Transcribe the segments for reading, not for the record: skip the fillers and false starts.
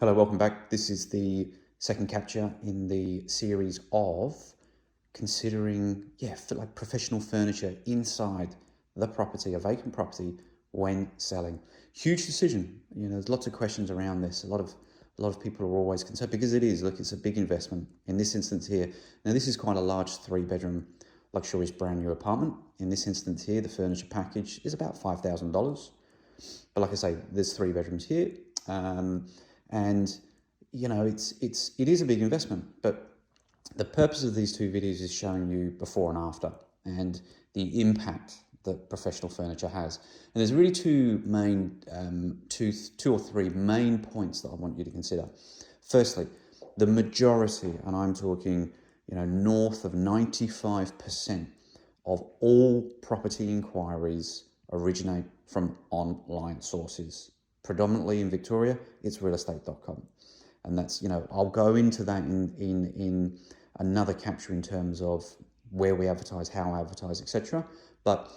Hello, welcome back. This is the second capture in the series of considering, like professional furniture inside the property, a vacant property, when selling. Huge decision. There's lots of questions around this. A lot of people are always concerned because it is. Look, it's a big investment. In this instance here, now this is quite a large 3-bedroom luxurious brand new apartment. In this instance here, the furniture package is about $5,000. But like I say, there's 3 bedrooms here. And it is a big investment, but the purpose of these 2 videos is showing you before and after and the impact that professional furniture has. And there's really two or three main points that I want you to consider. Firstly, the majority, and I'm talking north of 95% of all property inquiries originate from online sources. Predominantly in Victoria, it's realestate.com. And that's, I'll go into that in another capture in terms of where we advertise, how I advertise, etc. But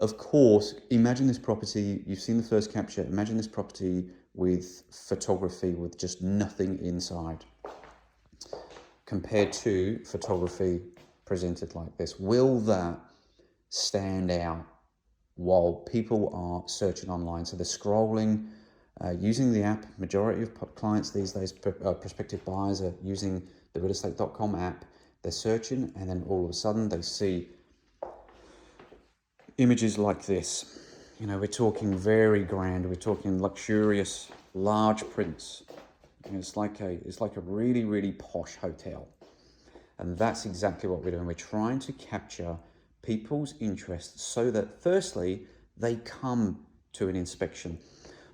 of course, imagine this property, you've seen the first capture, imagine this property with photography with just nothing inside compared to photography presented like this. Will that stand out while people are searching online? So they're scrolling, using the app. Majority of clients these days, prospective buyers, are using the realestate.com app. They're searching, and then all of a sudden they see images like this. We're talking very grand. We're talking luxurious, large prints. It's like a really, really posh hotel, and that's exactly what we're doing. We're trying to capture people's interest so that, firstly, they come to an inspection.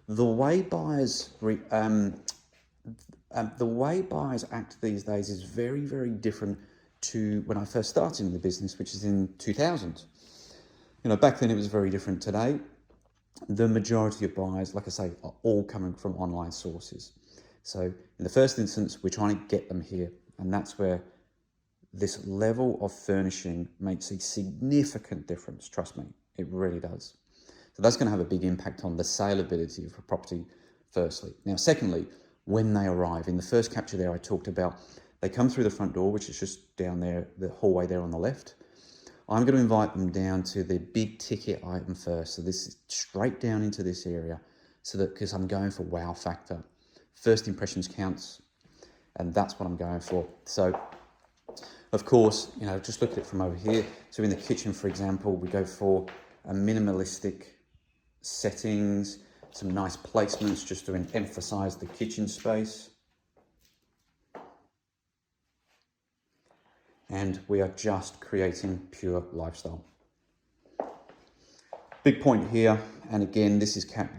The way buyers act these days is very, very different to when I first started in the business, which is in 2000. Back then it was very different. Today, the majority of buyers, like I say, are all coming from online sources. So in the first instance, we're trying to get them here, and that's where this level of furnishing makes a significant difference. Trust me, it really does. So that's going to have a big impact on the saleability of a property, firstly. Now, secondly, when they arrive. In the first capture there, I talked about they come through the front door, which is just down there, the hallway there on the left. I'm going to invite them down to the big ticket item first. So this is straight down into this area, so that because I'm going for wow factor. First impressions counts, and that's what I'm going for. So, of course, just look at it from over here. So in the kitchen, for example, we go for a minimalistic settings, some nice placements just to emphasize the kitchen space. And we are just creating pure lifestyle. Big point here, and again, this is captured,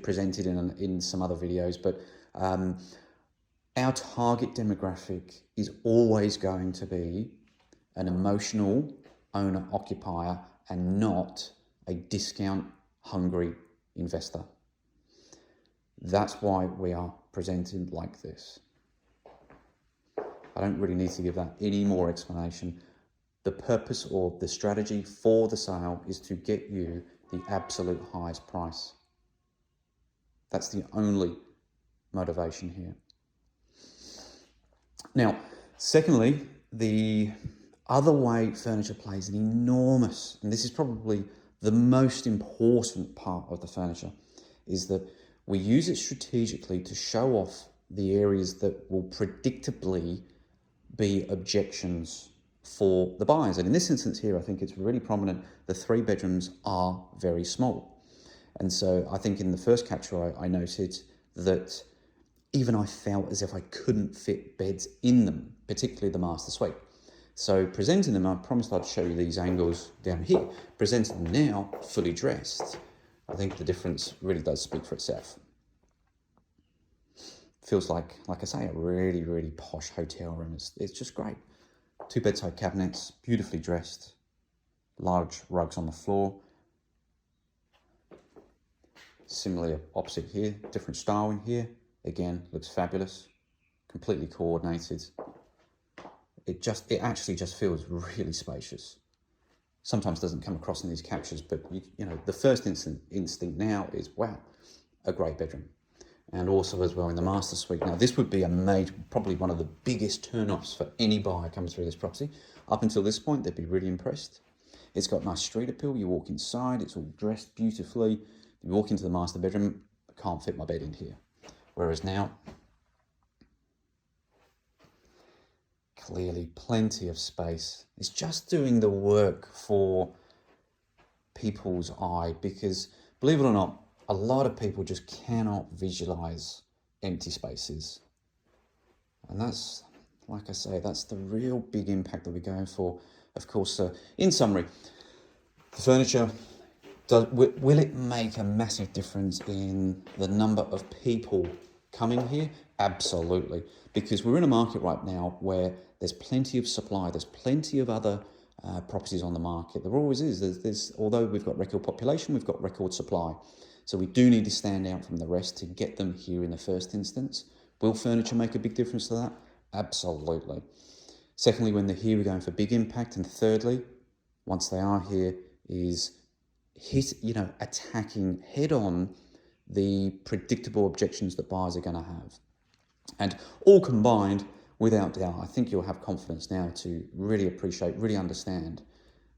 presented in some other videos, but our target demographic is always going to be an emotional owner-occupier and not a discount-hungry investor. That's why we are presented like this. I don't really need to give that any more explanation. The purpose or the strategy for the sale is to get you the absolute highest price. That's the only motivation here. Now, secondly, the other way furniture plays an enormous, and this is probably the most important part of the furniture, is that we use it strategically to show off the areas that will predictably be objections for the buyers. And in this instance here, I think it's really prominent. The 3 bedrooms are very small. And so I think in the first capture, I noted that even I felt as if I couldn't fit beds in them, particularly the master suite. So presenting them, I promised I'd show you these angles down here. Presenting them now, fully dressed, I think the difference really does speak for itself. Feels like I say, a really, really posh hotel room. It's just great. 2 bedside cabinets, beautifully dressed, large rugs on the floor. Similarly opposite here, different style in here. Again, looks fabulous, completely coordinated. It actually just feels really spacious. Sometimes doesn't come across in these captures, but the first instinct now is, wow, a great bedroom. and also as well in the master suite. Now this would be a major, probably one of the biggest turn-offs for any buyer coming through this property. Up until this point, they'd be really impressed. It's got nice street appeal. You walk inside, it's all dressed beautifully. You walk into the master bedroom, I can't fit my bed in here. Whereas now, clearly plenty of space. It's just doing the work for people's eye, because believe it or not, a lot of people just cannot visualize empty spaces. And that's, like I say, that's the real big impact that we're going for. Of course, in summary, the furniture, will it make a massive difference in the number of people coming here? Absolutely, because we're in a market right now where there's plenty of supply, there's plenty of other properties on the market. There always is. There's although we've got record population, we've got record supply. So we do need to stand out from the rest to get them here in the first instance. Will furniture make a big difference to that? Absolutely. Secondly, when they're here, we're going for big impact. And thirdly, once they are here, is attacking head on the predictable objections that buyers are going to have. And all combined, without doubt, I think you'll have confidence now to really appreciate, really understand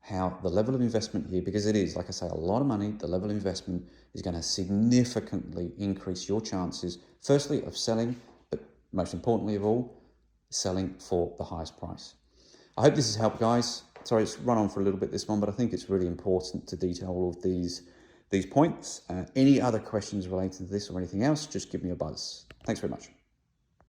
how the level of investment here, because it is, like I say, a lot of money, the level of investment is going to significantly increase your chances, firstly, of selling, but most importantly of all, selling for the highest price. I hope this has helped, guys. Sorry, it's run on for a little bit, this one, but I think it's really important to detail all of these points. Any other questions related to this or anything else, just give me a buzz. Thanks very much.